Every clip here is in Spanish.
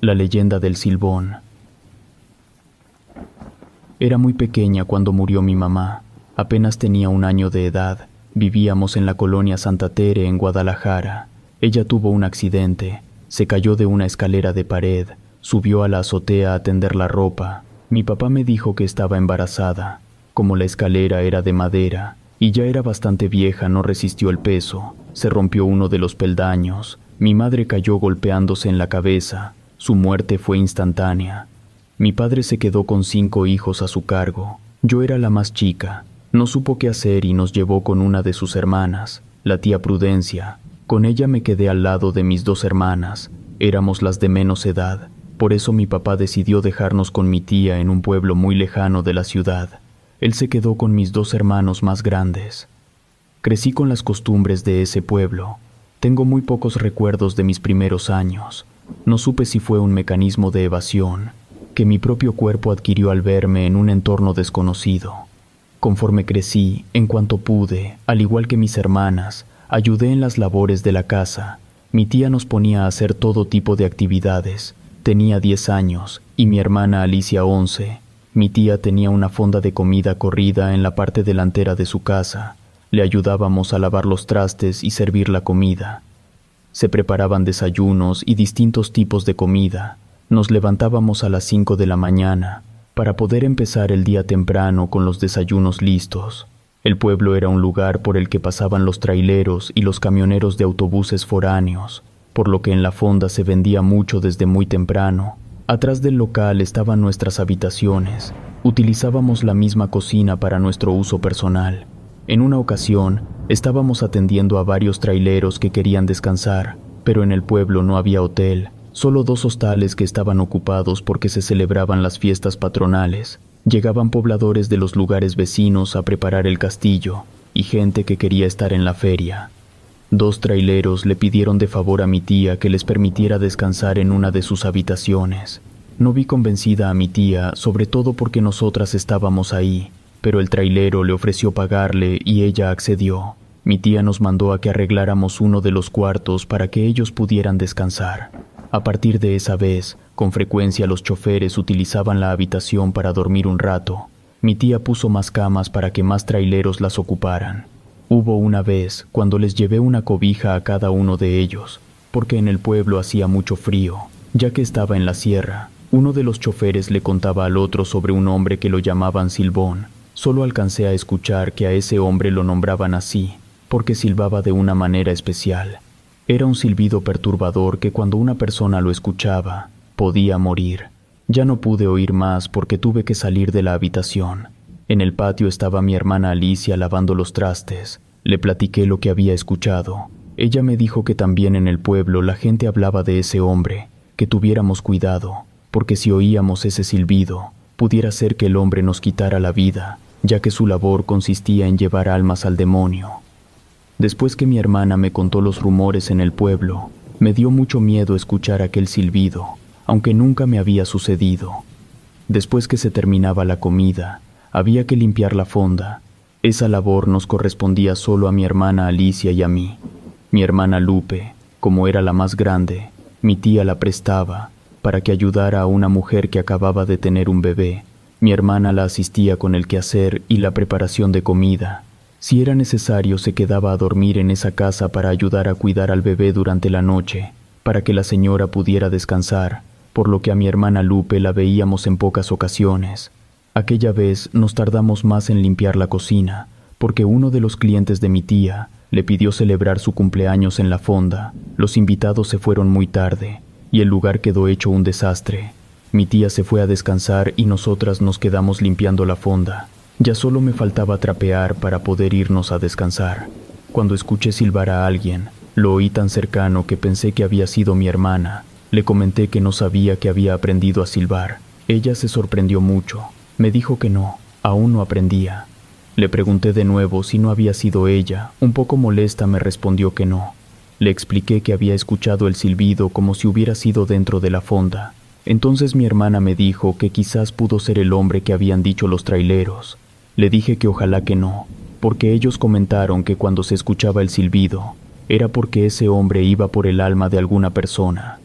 La leyenda del Silbón. Era muy pequeña cuando murió mi mamá. Apenas tenía 1 año de edad. Vivíamos en la colonia Santa Tere, en Guadalajara. Ella tuvo un accidente. Se cayó de una escalera de pared. Subió a la azotea a tender la ropa. Mi papá me dijo que estaba embarazada. Como la escalera era de madera y ya era bastante vieja, no resistió el peso. Se rompió uno de los peldaños. Mi madre cayó golpeándose en la cabeza. Su muerte fue instantánea. Mi padre se quedó con 5 hijos a su cargo. Yo era la más chica. No supo qué hacer y nos llevó con una de sus hermanas, la tía Prudencia. Con ella me quedé al lado de mis 2 hermanas. Éramos las de menos edad. Por eso mi papá decidió dejarnos con mi tía en un pueblo muy lejano de la ciudad. Él se quedó con mis 2 hermanos más grandes. Crecí con las costumbres de ese pueblo. Tengo muy pocos recuerdos de mis primeros años. No supe si fue un mecanismo de evasión que mi propio cuerpo adquirió al verme en un entorno desconocido. Conforme crecí, en cuanto pude, al igual que mis hermanas, ayudé en las labores de la casa. Mi tía nos ponía a hacer todo tipo de actividades. Tenía 10 años y mi hermana Alicia 11. Mi tía tenía una fonda de comida corrida en la parte delantera de su casa. Le ayudábamos a lavar los trastes y servir la comida. Se preparaban desayunos y distintos tipos de comida. Nos levantábamos a las 5 de la mañana para poder empezar el día temprano con los desayunos listos. El pueblo era un lugar por el que pasaban los traileros y los camioneros de autobuses foráneos, por lo que en la fonda se vendía mucho desde muy temprano. Atrás del local estaban nuestras habitaciones. Utilizábamos la misma cocina para nuestro uso personal. En una ocasión, estábamos atendiendo a varios traileros que querían descansar, pero en el pueblo no había hotel, solo 2 hostales que estaban ocupados porque se celebraban las fiestas patronales. Llegaban pobladores de los lugares vecinos a preparar el castillo y gente que quería estar en la feria. 2 traileros le pidieron de favor a mi tía que les permitiera descansar en una de sus habitaciones. No vi convencida a mi tía, sobre todo porque nosotras estábamos ahí, pero el trailero le ofreció pagarle y ella accedió. Mi tía nos mandó a que arregláramos uno de los cuartos para que ellos pudieran descansar. A partir de esa vez, con frecuencia los choferes utilizaban la habitación para dormir un rato. Mi tía puso más camas para que más traileros las ocuparan. Hubo una vez cuando les llevé una cobija a cada uno de ellos, porque en el pueblo hacía mucho frío, ya que estaba en la sierra. Uno de los choferes le contaba al otro sobre un hombre que lo llamaban Silbón. Solo alcancé a escuchar que a ese hombre lo nombraban así, porque silbaba de una manera especial. Era un silbido perturbador que cuando una persona lo escuchaba, podía morir. Ya no pude oír más porque tuve que salir de la habitación. En el patio estaba mi hermana Alicia lavando los trastes. Le platiqué lo que había escuchado. Ella me dijo que también en el pueblo la gente hablaba de ese hombre, que tuviéramos cuidado, porque si oíamos ese silbido, pudiera ser que el hombre nos quitara la vida, ya que su labor consistía en llevar almas al demonio. Después que mi hermana me contó los rumores en el pueblo, me dio mucho miedo escuchar aquel silbido, aunque nunca me había sucedido. Después que se terminaba la comida, había que limpiar la fonda. Esa labor nos correspondía solo a mi hermana Alicia y a mí. Mi hermana Lupe, como era la más grande, mi tía la prestaba para que ayudara a una mujer que acababa de tener un bebé. Mi hermana la asistía con el quehacer y la preparación de comida. Si era necesario, se quedaba a dormir en esa casa para ayudar a cuidar al bebé durante la noche, para que la señora pudiera descansar, por lo que a mi hermana Lupe la veíamos en pocas ocasiones. Aquella vez nos tardamos más en limpiar la cocina, porque uno de los clientes de mi tía le pidió celebrar su cumpleaños en la fonda. Los invitados se fueron muy tarde, y el lugar quedó hecho un desastre. Mi tía se fue a descansar y nosotras nos quedamos limpiando la fonda. Ya solo me faltaba trapear para poder irnos a descansar. Cuando escuché silbar a alguien, lo oí tan cercano que pensé que había sido mi hermana. Le comenté que no sabía que había aprendido a silbar. Ella se sorprendió mucho. Me dijo que no, aún no aprendía. Le pregunté de nuevo si no había sido ella. Un poco molesta me respondió que no. Le expliqué que había escuchado el silbido como si hubiera sido dentro de la fonda. Entonces mi hermana me dijo que quizás pudo ser el hombre que habían dicho los traileros. Le dije que ojalá que no, porque ellos comentaron que cuando se escuchaba el silbido, era porque ese hombre iba por el alma de alguna persona.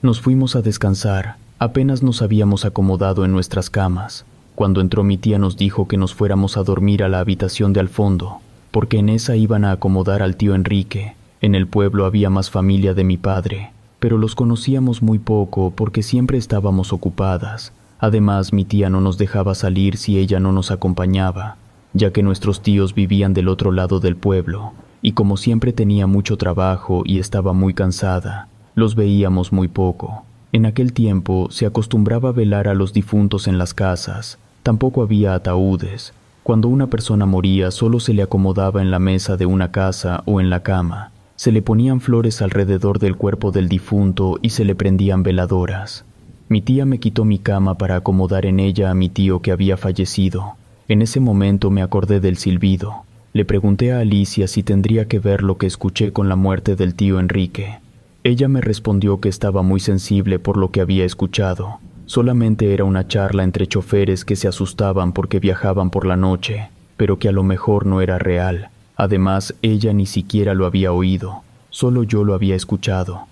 Nos fuimos a descansar. Apenas nos habíamos acomodado en nuestras camas. Cuando entró mi tía nos dijo que nos fuéramos a dormir a la habitación de al fondo, porque en esa iban a acomodar al tío Enrique. En el pueblo había más familia de mi padre, pero los conocíamos muy poco porque siempre estábamos ocupadas. Además, mi tía no nos dejaba salir si ella no nos acompañaba, ya que nuestros tíos vivían del otro lado del pueblo, y como siempre tenía mucho trabajo y estaba muy cansada, los veíamos muy poco. En aquel tiempo se acostumbraba a velar a los difuntos en las casas. Tampoco había ataúdes. Cuando una persona moría solo se le acomodaba en la mesa de una casa o en la cama. Se le ponían flores alrededor del cuerpo del difunto y se le prendían veladoras. Mi tía me quitó mi cama para acomodar en ella a mi tío que había fallecido. En ese momento me acordé del silbido. Le pregunté a Alicia si tendría que ver lo que escuché con la muerte del tío Enrique. Ella me respondió que estaba muy sensible por lo que había escuchado. Solamente era una charla entre choferes que se asustaban porque viajaban por la noche, pero que a lo mejor no era real. Además, ella ni siquiera lo había oído, solo yo lo había escuchado.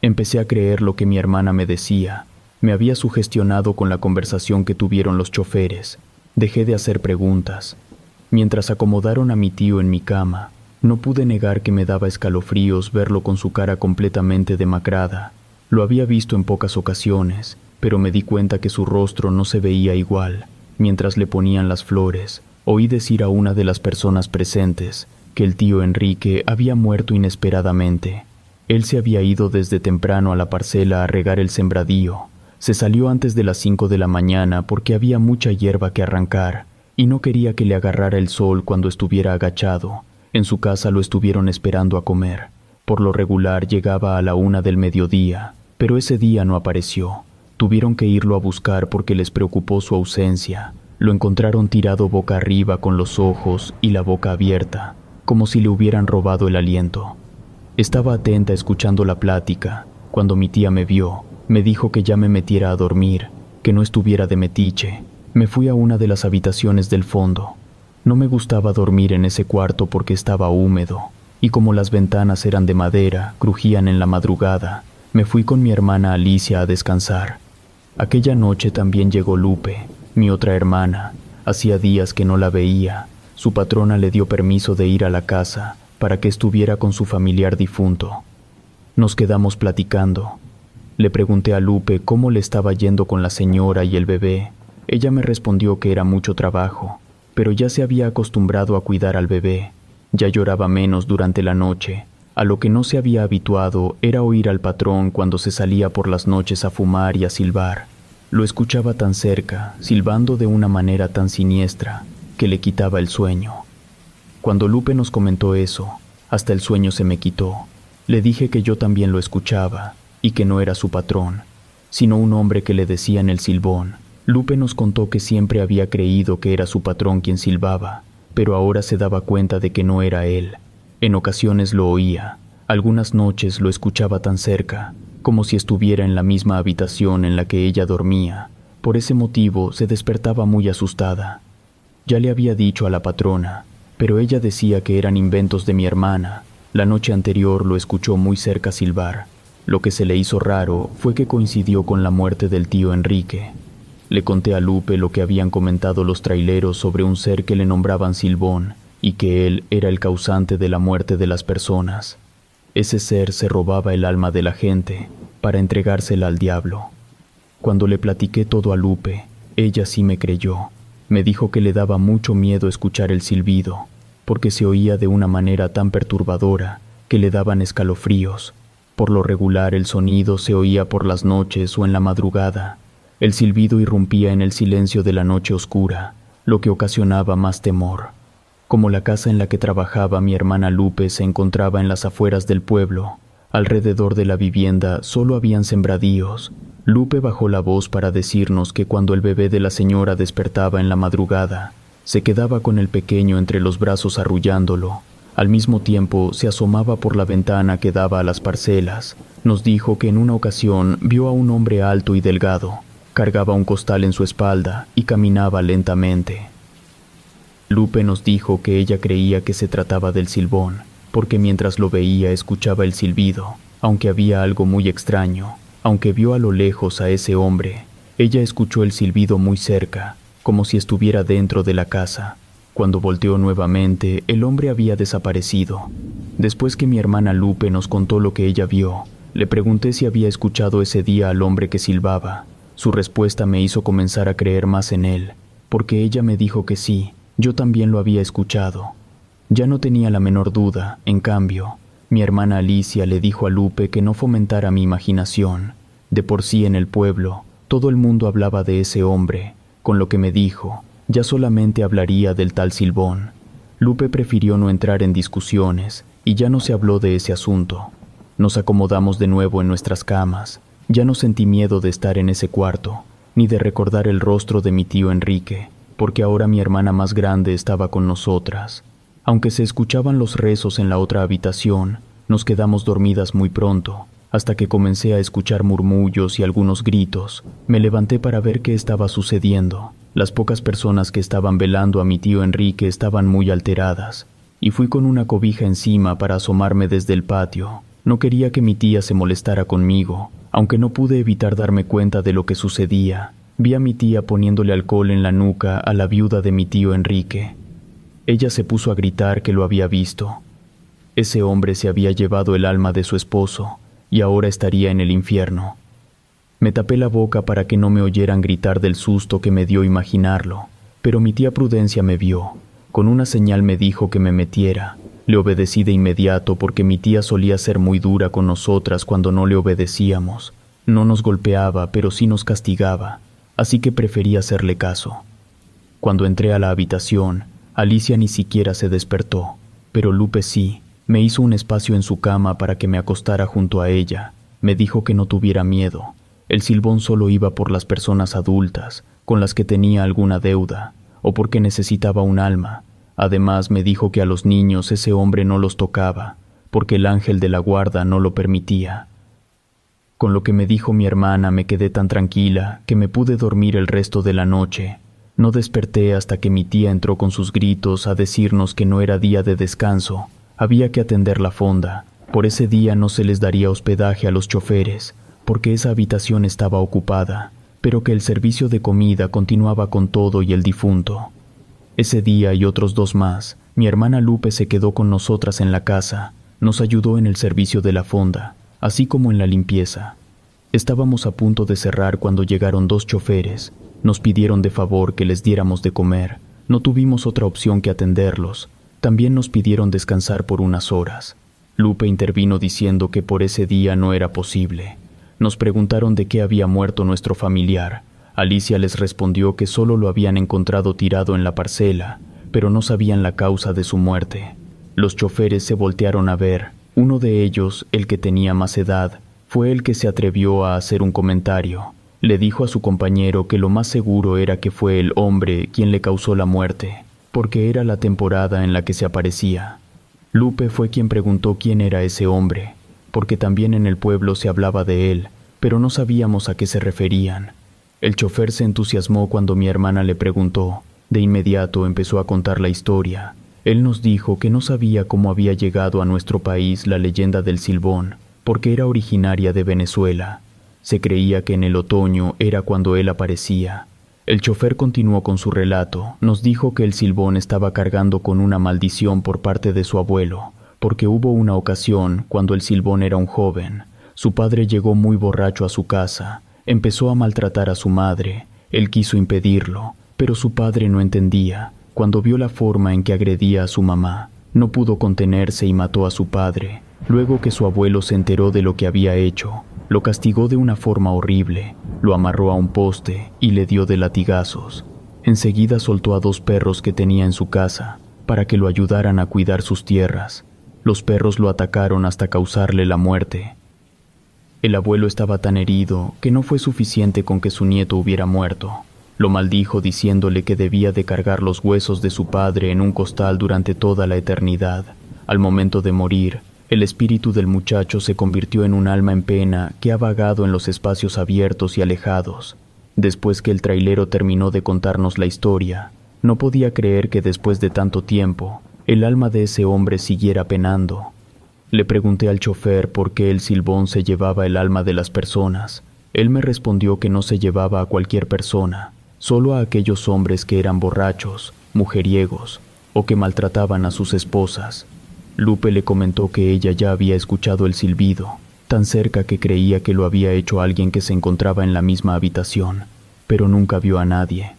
Empecé a creer lo que mi hermana me decía. Me había sugestionado con la conversación que tuvieron los choferes. Dejé de hacer preguntas. Mientras acomodaron a mi tío en mi cama, no pude negar que me daba escalofríos verlo con su cara completamente demacrada. Lo había visto en pocas ocasiones, pero me di cuenta que su rostro no se veía igual. Mientras le ponían las flores, oí decir a una de las personas presentes que el tío Enrique había muerto inesperadamente. Él se había ido desde temprano a la parcela a regar el sembradío. Se salió antes de las 5 de la mañana porque había mucha hierba que arrancar y no quería que le agarrara el sol cuando estuviera agachado. En su casa lo estuvieron esperando a comer. Por lo regular llegaba a la 1 del mediodía, pero ese día no apareció. Tuvieron que irlo a buscar porque les preocupó su ausencia. Lo encontraron tirado boca arriba con los ojos y la boca abierta, como si le hubieran robado el aliento. Estaba atenta escuchando la plática. Cuando mi tía me vio, me dijo que ya me metiera a dormir, que no estuviera de metiche. Me fui a una de las habitaciones del fondo. No me gustaba dormir en ese cuarto porque estaba húmedo, y como las ventanas eran de madera, crujían en la madrugada. Me fui con mi hermana Alicia a descansar. Aquella noche también llegó Lupe, mi otra hermana. Hacía días que no la veía. Su patrona le dio permiso de ir a la casa para que estuviera con su familiar difunto. Nos quedamos platicando. Le pregunté a Lupe cómo le estaba yendo con la señora y el bebé. Ella me respondió que era mucho trabajo, pero ya se había acostumbrado a cuidar al bebé. Ya lloraba menos durante la noche. A lo que no se había habituado era oír al patrón cuando se salía por las noches a fumar y a silbar. Lo escuchaba tan cerca, silbando de una manera tan siniestra, que le quitaba el sueño. Cuando Lupe nos comentó eso, hasta el sueño se me quitó. Le dije que yo también lo escuchaba, y que no era su patrón, sino un hombre que le decían el silbón. Lupe nos contó que siempre había creído que era su patrón quien silbaba, pero ahora se daba cuenta de que no era él. En ocasiones lo oía, algunas noches lo escuchaba tan cerca, como si estuviera en la misma habitación en la que ella dormía. Por ese motivo se despertaba muy asustada. Ya le había dicho a la patrona, pero ella decía que eran inventos de mi hermana. La noche anterior lo escuchó muy cerca silbar. Lo que se le hizo raro fue que coincidió con la muerte del tío Enrique. Le conté a Lupe lo que habían comentado los traileros sobre un ser que le nombraban Silbón y que él era el causante de la muerte de las personas. Ese ser se robaba el alma de la gente para entregársela al diablo. Cuando le platiqué todo a Lupe, ella sí me creyó. Me dijo que le daba mucho miedo escuchar el silbido, porque se oía de una manera tan perturbadora que le daban escalofríos. Por lo regular el sonido se oía por las noches o en la madrugada. El silbido irrumpía en el silencio de la noche oscura, lo que ocasionaba más temor. Como la casa en la que trabajaba mi hermana Lupe se encontraba en las afueras del pueblo, alrededor de la vivienda solo habían sembradíos. Lupe bajó la voz para decirnos que cuando el bebé de la señora despertaba en la madrugada, se quedaba con el pequeño entre los brazos arrullándolo. Al mismo tiempo se asomaba por la ventana que daba a las parcelas. Nos dijo que en una ocasión vio a un hombre alto y delgado. Cargaba un costal en su espalda y caminaba lentamente. Lupe nos dijo que ella creía que se trataba del silbón, porque mientras lo veía escuchaba el silbido, aunque había algo muy extraño. Aunque vio a lo lejos a ese hombre, ella escuchó el silbido muy cerca, como si estuviera dentro de la casa. Cuando volteó nuevamente, el hombre había desaparecido. Después que mi hermana Lupe nos contó lo que ella vio, le pregunté si había escuchado ese día al hombre que silbaba. Su respuesta me hizo comenzar a creer más en él, porque ella me dijo que sí, yo también lo había escuchado. Ya no tenía la menor duda, en cambio, mi hermana Alicia le dijo a Lupe que no fomentara mi imaginación. De por sí en el pueblo, todo el mundo hablaba de ese hombre, con lo que me dijo, ya solamente hablaría del tal Silbón. Lupe prefirió no entrar en discusiones y ya no se habló de ese asunto. Nos acomodamos de nuevo en nuestras camas. Ya no sentí miedo de estar en ese cuarto, ni de recordar el rostro de mi tío Enrique, porque ahora mi hermana más grande estaba con nosotras. Aunque se escuchaban los rezos en la otra habitación, nos quedamos dormidas muy pronto, hasta que comencé a escuchar murmullos y algunos gritos. Me levanté para ver qué estaba sucediendo. Las pocas personas que estaban velando a mi tío Enrique estaban muy alteradas, y fui con una cobija encima para asomarme desde el patio. No quería que mi tía se molestara conmigo, aunque no pude evitar darme cuenta de lo que sucedía. Vi a mi tía poniéndole alcohol en la nuca a la viuda de mi tío Enrique. Ella se puso a gritar que lo había visto. Ese hombre se había llevado el alma de su esposo, y ahora estaría en el infierno. Me tapé la boca para que no me oyeran gritar del susto que me dio imaginarlo, pero mi tía Prudencia me vio. Con una señal me dijo que me metiera. Le obedecí de inmediato porque mi tía solía ser muy dura con nosotras cuando no le obedecíamos. No nos golpeaba, pero sí nos castigaba, así que preferí hacerle caso. Cuando entré a la habitación, Alicia ni siquiera se despertó, pero Lupe sí. Me hizo un espacio en su cama para que me acostara junto a ella. Me dijo que no tuviera miedo. El Silbón solo iba por las personas adultas, con las que tenía alguna deuda, o porque necesitaba un alma. Además me dijo que a los niños ese hombre no los tocaba, porque el ángel de la guarda no lo permitía. Con lo que me dijo mi hermana me quedé tan tranquila que me pude dormir el resto de la noche. No desperté hasta que mi tía entró con sus gritos a decirnos que no era día de descanso. Había que atender la fonda. Por ese día no se les daría hospedaje a los choferes, porque esa habitación estaba ocupada, pero que el servicio de comida continuaba con todo y el difunto. Ese día y otros 2 más, mi hermana Lupe se quedó con nosotras en la casa, nos ayudó en el servicio de la fonda, así como en la limpieza. Estábamos a punto de cerrar cuando llegaron 2 choferes. Nos pidieron de favor que les diéramos de comer. No tuvimos otra opción que atenderlos. También nos pidieron descansar por unas horas. Lupe intervino diciendo que por ese día no era posible. Nos preguntaron de qué había muerto nuestro familiar. Alicia les respondió que solo lo habían encontrado tirado en la parcela, pero no sabían la causa de su muerte. Los choferes se voltearon a ver. Uno de ellos, el que tenía más edad, fue el que se atrevió a hacer un comentario. Le dijo a su compañero que lo más seguro era que fue el hombre quien le causó la muerte, porque era la temporada en la que se aparecía. Lupe fue quien preguntó quién era ese hombre, porque también en el pueblo se hablaba de él, pero no sabíamos a qué se referían. El chofer se entusiasmó cuando mi hermana le preguntó. De inmediato empezó a contar la historia. Él nos dijo que no sabía cómo había llegado a nuestro país la leyenda del Silbón, porque era originaria de Venezuela. Se creía que en el otoño era cuando él aparecía. El chofer continuó con su relato. Nos dijo que el Silbón estaba cargando con una maldición por parte de su abuelo, porque hubo una ocasión cuando el Silbón era un joven. Su padre llegó muy borracho a su casa, empezó a maltratar a su madre. Él quiso impedirlo, pero su padre no entendía. Cuando vio la forma en que agredía a su mamá, no pudo contenerse y mató a su padre. Luego que su abuelo se enteró de lo que había hecho, lo castigó de una forma horrible, lo amarró a un poste y le dio de latigazos. Enseguida soltó a 2 perros que tenía en su casa para que lo ayudaran a cuidar sus tierras. Los perros lo atacaron hasta causarle la muerte. El abuelo estaba tan herido que no fue suficiente con que su nieto hubiera muerto. Lo maldijo diciéndole que debía de cargar los huesos de su padre en un costal durante toda la eternidad. Al momento de morir, el espíritu del muchacho se convirtió en un alma en pena que ha vagado en los espacios abiertos y alejados. Después que el trailero terminó de contarnos la historia, no podía creer que después de tanto tiempo, el alma de ese hombre siguiera penando. Le pregunté al chofer por qué el silbón se llevaba el alma de las personas. Él me respondió que no se llevaba a cualquier persona, solo a aquellos hombres que eran borrachos, mujeriegos o que maltrataban a sus esposas. Lupe le comentó que ella ya había escuchado el silbido, tan cerca que creía que lo había hecho alguien que se encontraba en la misma habitación, pero nunca vio a nadie.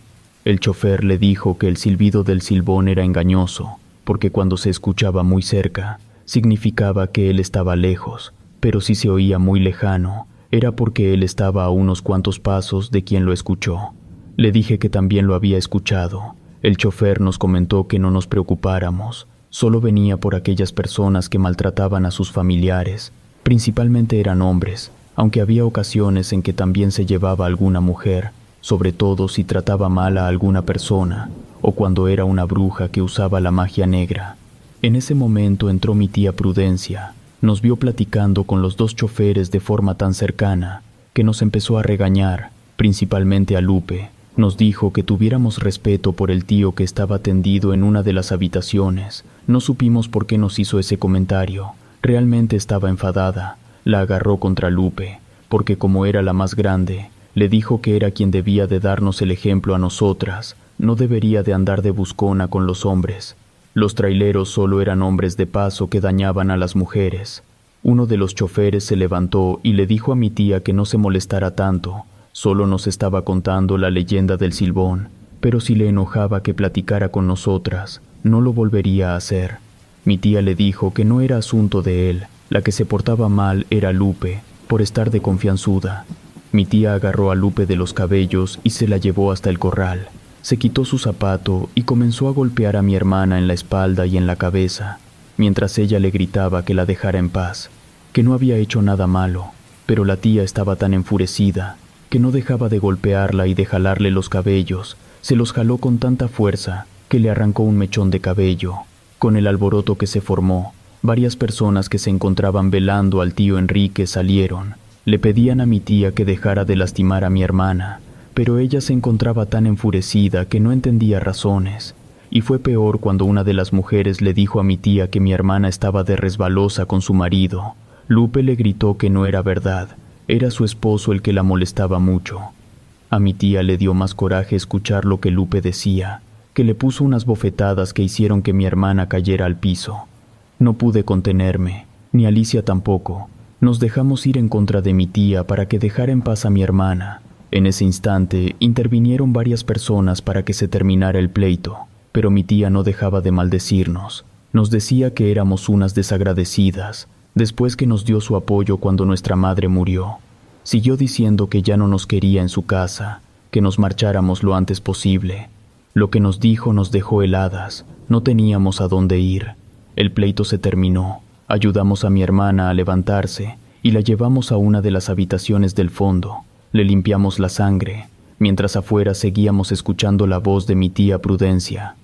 El chofer le dijo que el silbido del silbón era engañoso, porque cuando se escuchaba muy cerca, significaba que él estaba lejos, pero si se oía muy lejano, era porque él estaba a unos cuantos pasos de quien lo escuchó. Le dije que también lo había escuchado. El chofer nos comentó que no nos preocupáramos, solo venía por aquellas personas que maltrataban a sus familiares. Principalmente eran hombres, aunque había ocasiones en que también se llevaba a alguna mujer, sobre todo si trataba mal a alguna persona, o cuando era una bruja que usaba la magia negra. En ese momento entró mi tía Prudencia. Nos vio platicando con los dos choferes de forma tan cercana, que nos empezó a regañar, principalmente a Lupe. Nos dijo que tuviéramos respeto por el tío que estaba tendido en una de las habitaciones. No supimos por qué nos hizo ese comentario. Realmente estaba enfadada. La agarró contra Lupe, porque como era la más grande, le dijo que era quien debía de darnos el ejemplo a nosotras. No debería de andar de buscona con los hombres. Los traileros solo eran hombres de paso que dañaban a las mujeres. Uno de los choferes se levantó y le dijo a mi tía que no se molestara tanto. Solo nos estaba contando la leyenda del silbón, pero si le enojaba que platicara con nosotras, no lo volvería a hacer. Mi tía le dijo que no era asunto de él, la que se portaba mal era Lupe, por estar de confianzuda. Mi tía agarró a Lupe de los cabellos y se la llevó hasta el corral. Se quitó su zapato y comenzó a golpear a mi hermana en la espalda y en la cabeza, mientras ella le gritaba que la dejara en paz, que no había hecho nada malo, pero la tía estaba tan enfurecida que no dejaba de golpearla y de jalarle los cabellos. Se los jaló con tanta fuerza que le arrancó un mechón de cabello. Con el alboroto que se formó, varias personas que se encontraban velando al tío Enrique salieron. Le pedían a mi tía que dejara de lastimar a mi hermana, pero ella se encontraba tan enfurecida que no entendía razones. Y fue peor cuando una de las mujeres le dijo a mi tía que mi hermana estaba de resbalosa con su marido. Lupe le gritó que no era verdad, era su esposo el que la molestaba mucho. A mi tía le dio más coraje escuchar lo que Lupe decía, que le puso unas bofetadas que hicieron que mi hermana cayera al piso. No pude contenerme, ni Alicia tampoco. Nos dejamos ir en contra de mi tía para que dejara en paz a mi hermana. En ese instante intervinieron varias personas para que se terminara el pleito, pero mi tía no dejaba de maldecirnos. Nos decía que éramos unas desagradecidas, después que nos dio su apoyo cuando nuestra madre murió. Siguió diciendo que ya no nos quería en su casa, que nos marcháramos lo antes posible. Lo que nos dijo nos dejó heladas, no teníamos a dónde ir. El pleito se terminó, ayudamos a mi hermana a levantarse y la llevamos a una de las habitaciones del fondo. Le limpiamos la sangre, mientras afuera seguíamos escuchando la voz de mi tía Prudencia.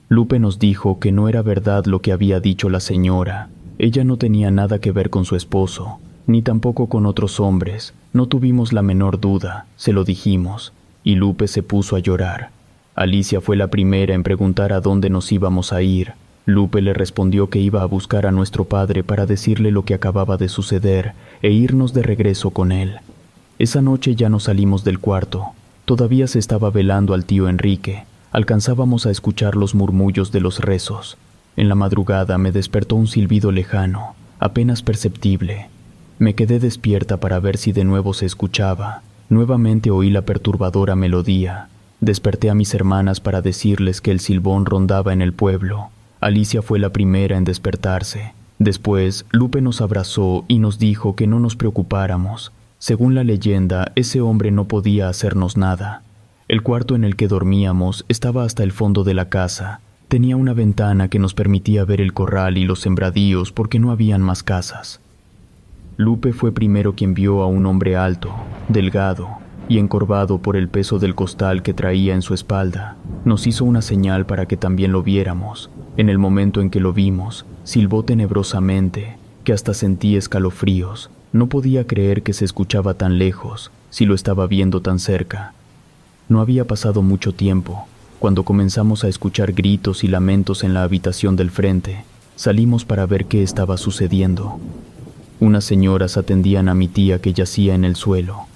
Lupe nos dijo que no era verdad lo que había dicho la señora. Ella no tenía nada que ver con su esposo, ni tampoco con otros hombres. No tuvimos la menor duda, se lo dijimos, y Lupe se puso a llorar. Alicia fue la primera en preguntar a dónde nos íbamos a ir. Lupe le respondió que iba a buscar a nuestro padre para decirle lo que acababa de suceder e irnos de regreso con él. Esa noche ya no salimos del cuarto. Todavía se estaba velando al tío Enrique. Alcanzábamos a escuchar los murmullos de los rezos. En la madrugada me despertó un silbido lejano, apenas perceptible. Me quedé despierta para ver si de nuevo se escuchaba. Nuevamente oí la perturbadora melodía. Desperté a mis hermanas para decirles que el silbón rondaba en el pueblo. Alicia fue la primera en despertarse. Después, Lupe nos abrazó y nos dijo que no nos preocupáramos. Según la leyenda, ese hombre no podía hacernos nada. El cuarto en el que dormíamos estaba hasta el fondo de la casa. Tenía una ventana que nos permitía ver el corral y los sembradíos porque no habían más casas. Lupe fue primero quien vio a un hombre alto, delgado y encorvado por el peso del costal que traía en su espalda. Nos hizo una señal para que también lo viéramos. En el momento en que lo vimos, silbó tenebrosamente, que hasta sentí escalofríos. No podía creer que se escuchaba tan lejos, si lo estaba viendo tan cerca. No había pasado mucho tiempo, cuando comenzamos a escuchar gritos y lamentos en la habitación del frente. Salimos para ver qué estaba sucediendo. Unas señoras atendían a mi tía que yacía en el suelo.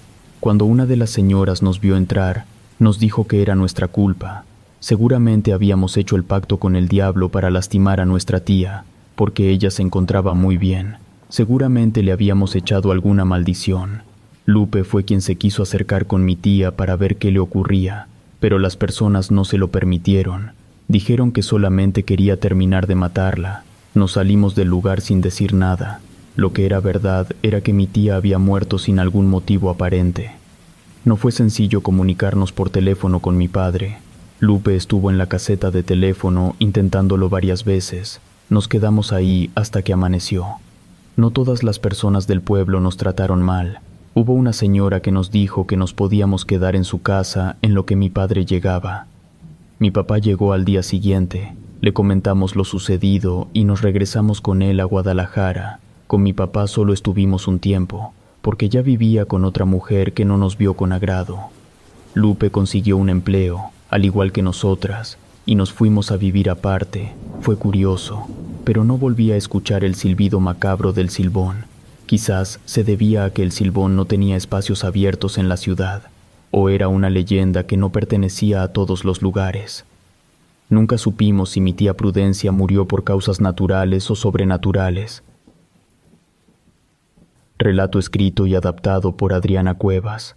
Cuando una de las señoras nos vio entrar, nos dijo que era nuestra culpa. Seguramente habíamos hecho el pacto con el diablo para lastimar a nuestra tía, porque ella se encontraba muy bien. Seguramente le habíamos echado alguna maldición. Lupe fue quien se quiso acercar con mi tía para ver qué le ocurría, pero las personas no se lo permitieron. Dijeron que solamente quería terminar de matarla. Nos salimos del lugar sin decir nada. Lo que era verdad era que mi tía había muerto sin algún motivo aparente. No fue sencillo comunicarnos por teléfono con mi padre. Lupe estuvo en la caseta de teléfono intentándolo varias veces. Nos quedamos ahí hasta que amaneció. No todas las personas del pueblo nos trataron mal. Hubo una señora que nos dijo que nos podíamos quedar en su casa en lo que mi padre llegaba. Mi papá llegó al día siguiente. Le comentamos lo sucedido y nos regresamos con él a Guadalajara. Con mi papá solo estuvimos un tiempo, porque ya vivía con otra mujer que no nos vio con agrado. Lupe consiguió un empleo, al igual que nosotras, y nos fuimos a vivir aparte. Fue curioso, pero no volví a escuchar el silbido macabro del silbón. Quizás se debía a que el silbón no tenía espacios abiertos en la ciudad, o era una leyenda que no pertenecía a todos los lugares. Nunca supimos si mi tía Prudencia murió por causas naturales o sobrenaturales. Relato escrito y adaptado por Adriana Cuevas.